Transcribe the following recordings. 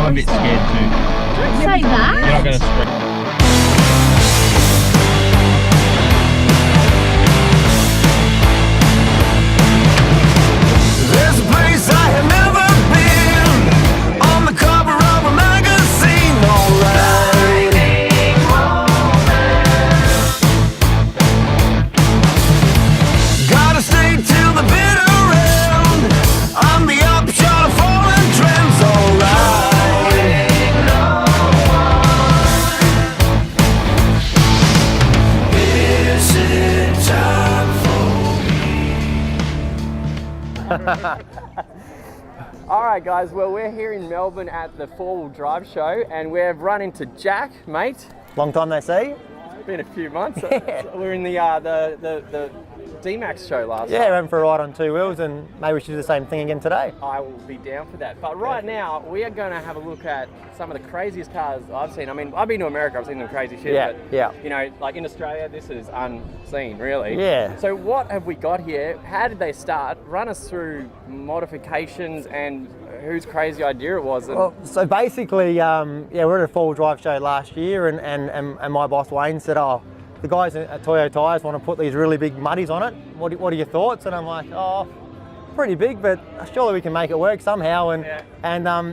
I'm a bit scared too. Don't say that. You're not going to scream. There's a place I have never been, on the cover of a magazine, alright. Gotta stay till the bitter end, I'm the upshot of fallen trends, alright. Is it time Alright guys, well we're here in Melbourne at the 4-wheel drive show and we've run into Jack, mate. Long time no see. It's been a few months. We're in the dmax show last Yeah, night. went for a ride on 2 wheels and maybe we should do the same thing again today. I will be down for that. But right now, we are going to have a look at some of the craziest cars I've seen. I mean, I've been to America, I've seen some crazy shit. Yeah, but, yeah. You know, like in Australia, this is unseen, really. Yeah. So what have we got here? How did they start? Run us through modifications and whose crazy idea it was. And Well, so basically, yeah, we were at a 4-wheel drive show last year and my boss Wayne said, oh, the guys at Toyo Tyres want to put these really big muddies on it. What are your thoughts? And I'm like, oh, pretty big, but surely we can make it work somehow. And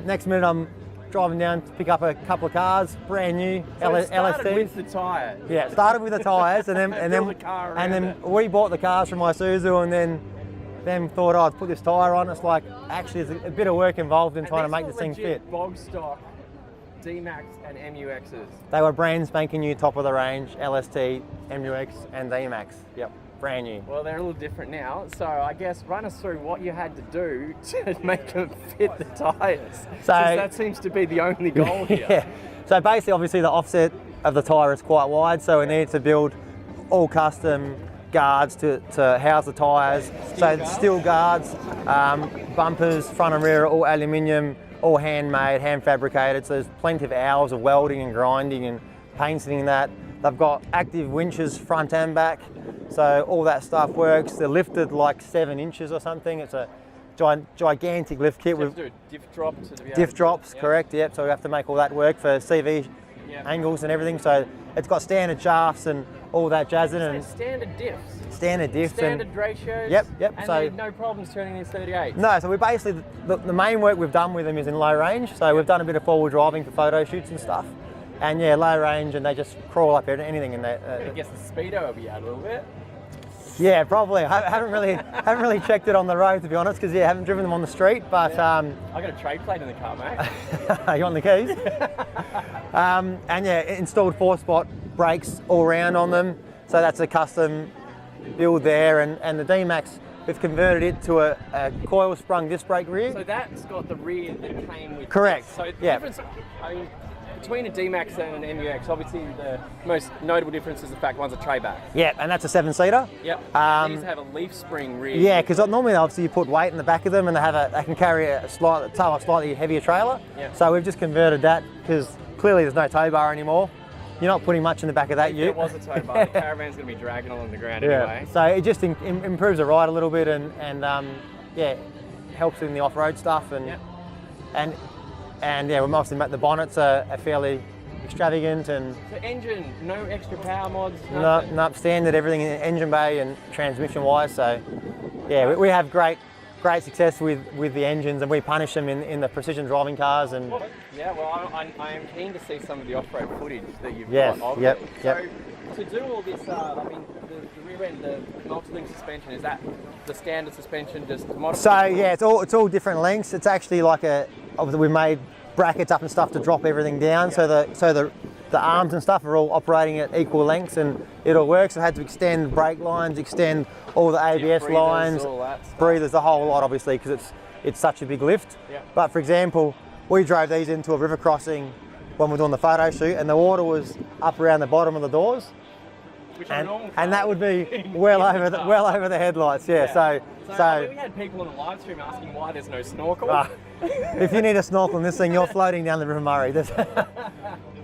next minute I'm driving down to pick up a couple of cars, brand new so it started LSTs. with the tyres. Yeah, started with the tyres, and then we bought the cars from Isuzu, and then thought, oh, I'd put this tyre on. It's like actually there's a bit of work involved in trying to make this thing fit. Bog stock dmax and MUXs. They were brand spanking new, top of the range, LST, MUX and dmax. Yep, brand new. Well, they're a little different now, so I guess run us through what you had to do to make them fit the tyres. So that seems to be the only goal here. Yeah. So basically, obviously, the offset of the tyre is quite wide, so we needed to build all custom guards to house the tyres. So steel guards, bumpers, front and rear, are all aluminium, all handmade, hand fabricated. So there's plenty of hours of welding and grinding and painting that. They've got active winches front and back, so all that stuff works. They're lifted like 7 inches or something. It's a gigantic lift kit with diff drops. Diff drops, correct? Yep. So we have to make all that work for CV angles and everything. So it's got standard shafts and all that jazz in it. Standard diffs. Standard diffs. Standard ratios. Yep. And so no problems turning these 38s. No. So we basically the main work we've done with them is in low range. So we've done a bit of 4-wheel driving for photo shoots and stuff. And yeah, low range, and they just crawl up anything in there. I guess the speedo will be out a little bit. Yeah, probably. I haven't really checked it on the road, to be honest, because I haven't driven them on the street. But I got a trade plate in the car, mate. You want the keys? And yeah, installed 4-spot brakes all round on them. So that's a custom build there, and the dmax, we've converted it to a coil sprung disc brake rear. So that's got the rear that came with. Correct. So the difference, I mean, between a dmax and an MUX, obviously the most notable difference is the fact one's a tray back. Yeah, and that's a 7-seater. Yep. These have a leaf spring rear. Yeah, because normally obviously you put weight in the back of them, and they can carry a slightly heavier trailer. Yep. So we've just converted that because clearly there's no tow bar anymore. You're not putting much in the back of that ute. It was a tow bar. The caravan's going to be dragging along the ground anyway. So it just improves the ride a little bit, and yeah, helps in the off-road stuff, and yeah, we've mostly met the bonnets are fairly extravagant, and the engine, no extra power mods. No, standard everything in the engine bay and transmission wise. So yeah, we have great success with the engines, and we punish them in the precision driving cars. And yeah, well, I am keen to see some of the off-road footage that you've got of it. So to do all this, I mean, the rear end, the multi-link suspension, is that the standard suspension just modified? So yeah, it's all different lengths. It's actually like obviously we made brackets up and stuff to drop everything down, so the arms and stuff are all operating at equal lengths, and it all works. I had to extend brake lines, extend all the ABS lines, breathers, the whole lot, obviously, because it's such a big lift. Yeah. But for example, we drove these into a river crossing when we were doing the photo shoot, and the water was up around the bottom of the doors. And that would be well over the headlights, yeah. So we had people on the live stream asking why there's no snorkel. If you need a snorkel in this thing, you're floating down the River Murray. There's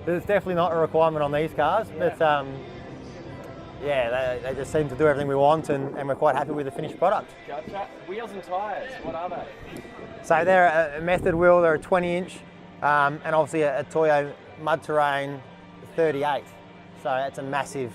definitely not a requirement on these cars, but yeah, they just seem to do everything we want, and we're quite happy with the finished product. Gotcha. Wheels and tyres, what are they? So they're a method wheel. They're a 20-inch and obviously a Toyo mud terrain 38. So it's a massive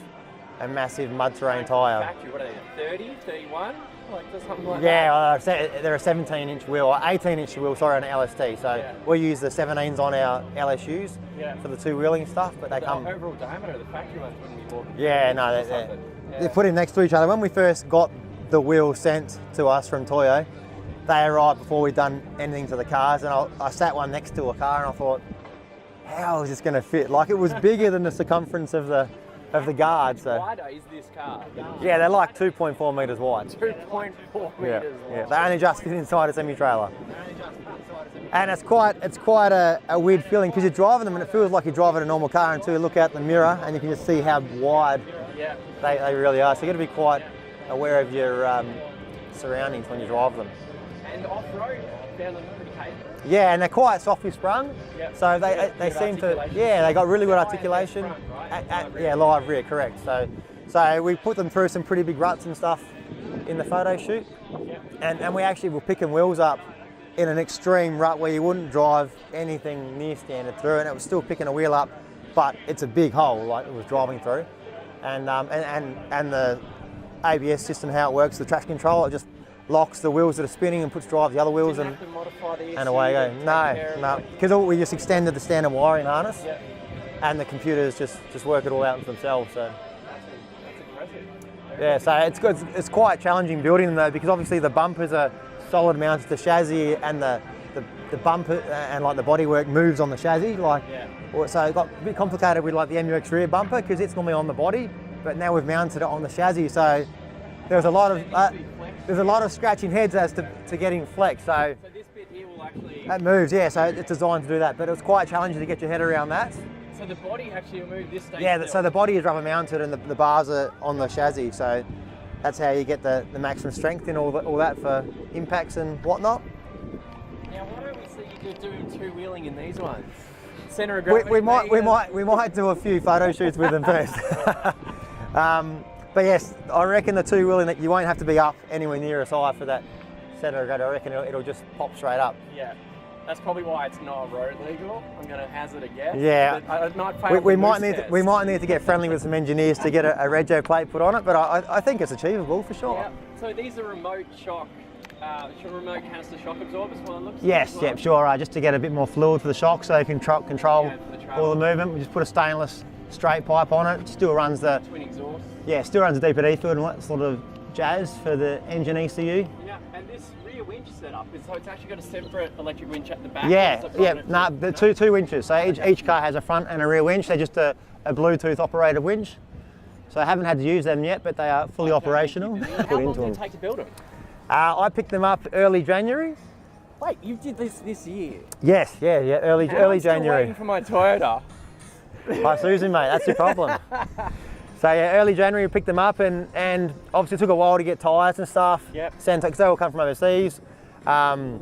mud terrain tyre. Factory, what are they, 30, 31? Like just something like Yeah, they're a 17-inch wheel, or 18-inch wheel, sorry, on an LST. So we use the 17s on our LSUs for the two-wheeling stuff, but they come... overall diameter of the factory ones wouldn't be more... Yeah, no, they're put in next to each other. When we first got the wheel sent to us from Toyo, they arrived before we'd done anything to the cars, and I sat one next to a car and I thought, how is this going to fit? Like, it was bigger than the circumference of the guard. So wider is this car? Yeah, they're like 2.4 metres wide. 2.4 metres wide. Yeah, they only just fit inside a semi-trailer. And it's quite a weird feeling because you're driving them and it feels like you're driving a normal car until you look out the mirror and you can just see how wide they really are. So you've got to be quite aware of your surroundings when you drive them. And off-road, found them pretty capable. Yeah, and they're quite softly sprung. Yep. So they seem to, they got really good articulation. Front, live rear, correct. So we put them through some pretty big ruts and stuff in the photo shoot. Yep. And we actually were picking wheels up in an extreme rut where you wouldn't drive anything near standard through, and it was still picking a wheel up, but it's a big hole like it was driving through. And the ABS system, how it works, the traction control, it just locks the wheels that are spinning and puts drive the other wheels, and away you go. No, because we just extended the standard wiring harness, and the computers just work it all out themselves. So that's impressive. yeah, so it's good. It's quite challenging building them though, because obviously the bumpers are solid mounted to the chassis, and the bumper and like the bodywork moves on the chassis. So it got a bit complicated with like the MUX rear bumper because it's normally on the body, but now we've mounted it on the chassis. So there's a lot of scratching heads as to getting flex. So this bit here will actually... That moves, yeah, so it's designed to do that, but it was quite challenging to get your head around that. So the body actually will move this stage. Yeah, so the body is rubber mounted and the bars are on the chassis, so that's how you get the maximum strength in all that for impacts and whatnot. Now, why don't we see you doing two-wheeling in these ones? Centre of gravity. We might do a few photo shoots with them first. But yes, I reckon the two-wheeling that you won't have to be up anywhere near as high for that centre of gravity. I reckon it'll just pop straight up. Yeah, that's probably why it's not road legal. I'm going to hazard a guess. Yeah, we might need to get friendly with some engineers to get a rego plate put on it, but I think it's achievable for sure. Yeah. So these are remote shock. Remote canister shock absorbers, one it looks Yes, like. sure. Just to get a bit more fluid for the shock, so you can control all the movement. We just put a stainless straight pipe on it. Still runs the twin exhaust. Yeah, still runs the DPD fluid and that sort of jazz for the engine ECU. Yeah, and this rear winch setup is so it's actually got a separate electric winch at the back. The two winches. So each car has a front and a rear winch. They're just a Bluetooth operated winch. So I haven't had to use them yet, but they are fully operational. How long did it take to build them? I picked them up early January. Wait, you did this year? Yes, early I'm still January. waiting for my Toyota. Isuzu, mate, that's your problem. So yeah, early January we picked them up, and obviously it took a while to get tyres and stuff. Yep. Because they all come from overseas. And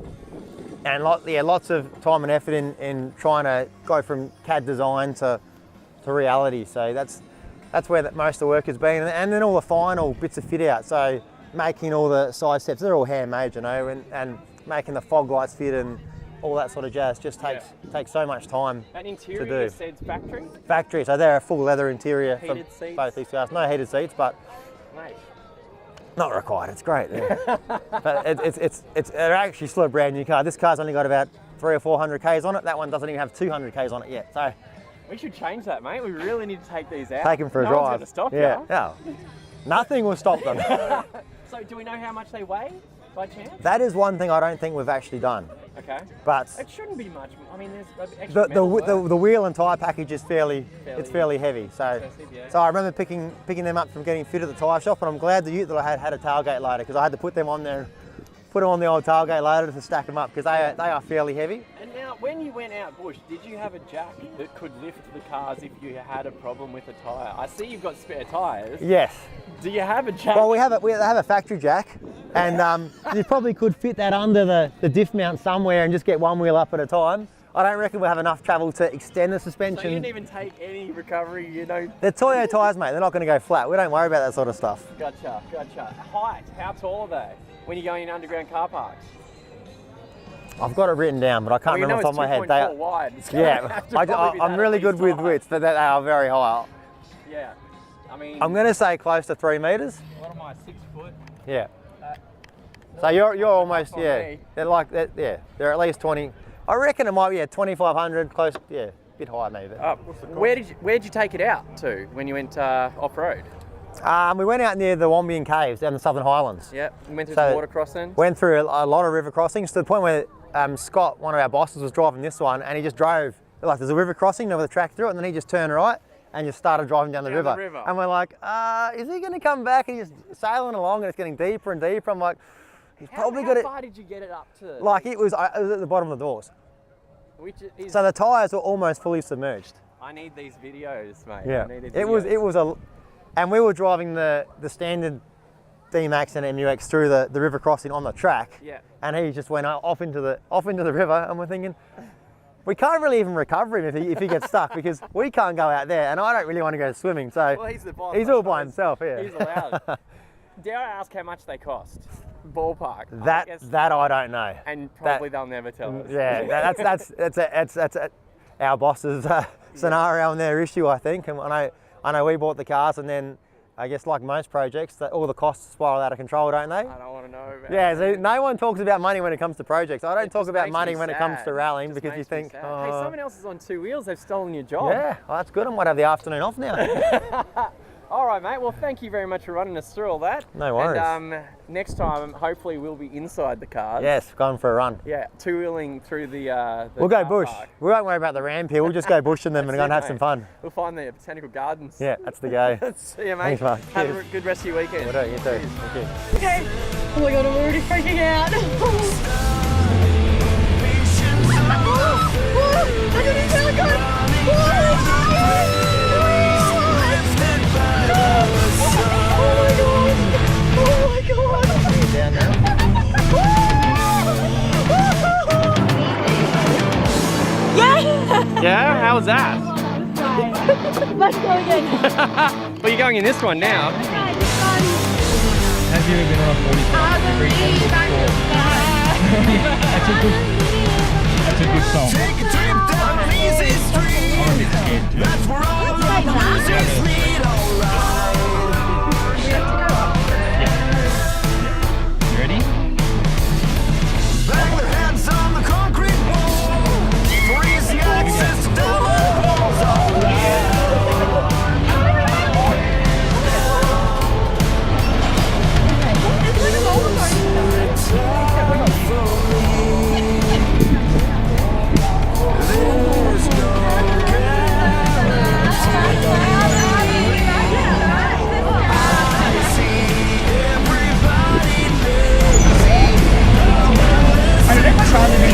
lots of time and effort in trying to go from CAD design to reality. So that's where most of the work has been. And then all the final bits of fit out. So making all the side steps, they're all handmade, you know, and making the fog lights fit and all that sort of jazz just takes so much time That interior to do. you said factory? Factory, so they're a full leather interior Heated for seats? both these cars. No heated seats, but Mate. not required. It's great. Yeah. But it's they're actually still a brand new car. This car's only got about 300 or 400 Ks on it. That one doesn't even have 200 Ks on it yet. So We should change that, mate. We really need to take these out. take them for a no drive. one's going to stop Yeah. Nothing will stop them. So do we know how much they weigh by chance? That is one thing I don't think we've actually done. Okay. But it shouldn't be much. I mean, there's extra the wheel and tyre package is fairly heavy. So yeah. so I remember picking them up from getting fit at the tyre shop, and I'm glad the ute that I had a tailgate loader, because I had to put them on there, put them on the old tailgate loader to stack them up, because they are fairly heavy. And now, when you went out bush, did you have a jack that could lift the cars if you had a problem with a tyre? I see you've got spare tyres. Yes. Do you have a jack? Well, we have a factory jack, and you probably could fit that under the diff mount somewhere and just get one wheel up at a time. I don't reckon we'll have enough travel to extend the suspension. So you didn't even take any recovery, you know? They're Toyo tyres, mate. They're not going to go flat. We don't worry about that sort of stuff. Gotcha. Height, how tall are they when you're going in underground car parks? I've got it written down, but I can't remember off the top of my head. They are wide. Yeah, I'm really good with widths, but they are very high. Yeah, I mean, I'm going to say close to 3 meters. What am I, 6 foot? Yeah. So you're almost, on yeah. me. They're like that, yeah. They're at least 20. I reckon it might be 2,500, close, yeah, a bit higher maybe. Where'd you take it out to when you went off road? We went out near the Wombian Caves down the Southern Highlands. Yeah, you went through the water crossing. Went through a lot of river crossings to the point where Scott, one of our bosses, was driving this one, and he just drove, like there's a river crossing, with a track through it, and then he just turned right and just started driving down the river. And we're like, is he going to come back? And he's just sailing along, and it's getting deeper and deeper. I'm like, he's probably got it. How far did you get it up to? Like it was at the bottom of the doors. Which is, so the tyres were almost fully submerged. I need these videos, mate. Yeah, I needed it was a, and we were driving the standard dmax and MUX through the river crossing on the track. Yeah. And he just went off into the river, and we're thinking, we can't really even recover him if he gets stuck, because we can't go out there, and I don't really want to go swimming. So well, he's the boss. He's all by himself. Yeah. He's allowed. Dare I ask how much they cost? Ballpark. That I don't know. And probably they'll never tell us. Yeah, that's our boss's scenario and their issue, I think. And I know we bought the cars, and then I guess like most projects, all the costs spiral out of control, don't they? I don't want to know about Yeah, it. so no one talks about money when it comes to projects. I don't talk about money when it comes to rallying, because you think, hey, someone else is on 2 wheels, they've stolen your job. Yeah, well, that's good. I might have the afternoon off now. All right, mate. Well, thank you very much for running us through all that. No worries. And next time, hopefully, we'll be inside the cars. Yes, going for a run. Yeah, two-wheeling through the we'll go bush. Park. We won't worry about the ramp here. We'll just go bushing them and go and have some fun. We'll find the botanical gardens. Yeah, that's the go. See you, mate. Thanks, mate. Have a good rest of your weekend. We'll do, you too. Thank you. Okay. Oh my god, I'm already freaking out. I didn't feel good. Oh my god. Down now. Yeah. Yeah, how was that? Let's go again. Well, you're going in this one now. Have you ever been on a 45-degree That's a good song. Take a trip down an easy street. I'm a bit scared too. That's where all the losers meet. Alright. You ready? Bang their heads on the concrete wall. For easy access to double walls. Alright.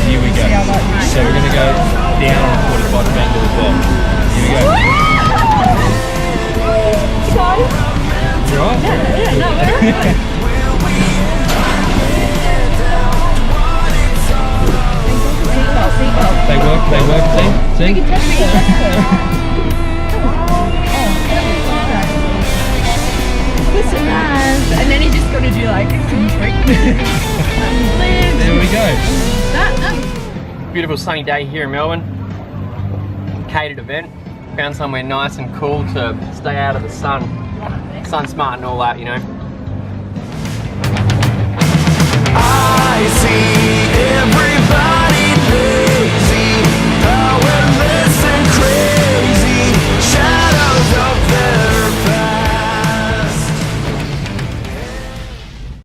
Here we go. So we're going to go down on a 45 angle as well. Here we go. You alright? Yeah, no, They work, see? and then he just got to do like some trick. There we go. Beautiful sunny day here in Melbourne. Catered event. Found somewhere nice and cool to stay out of the sun. Sun smart and all that, you know. I see everybody there.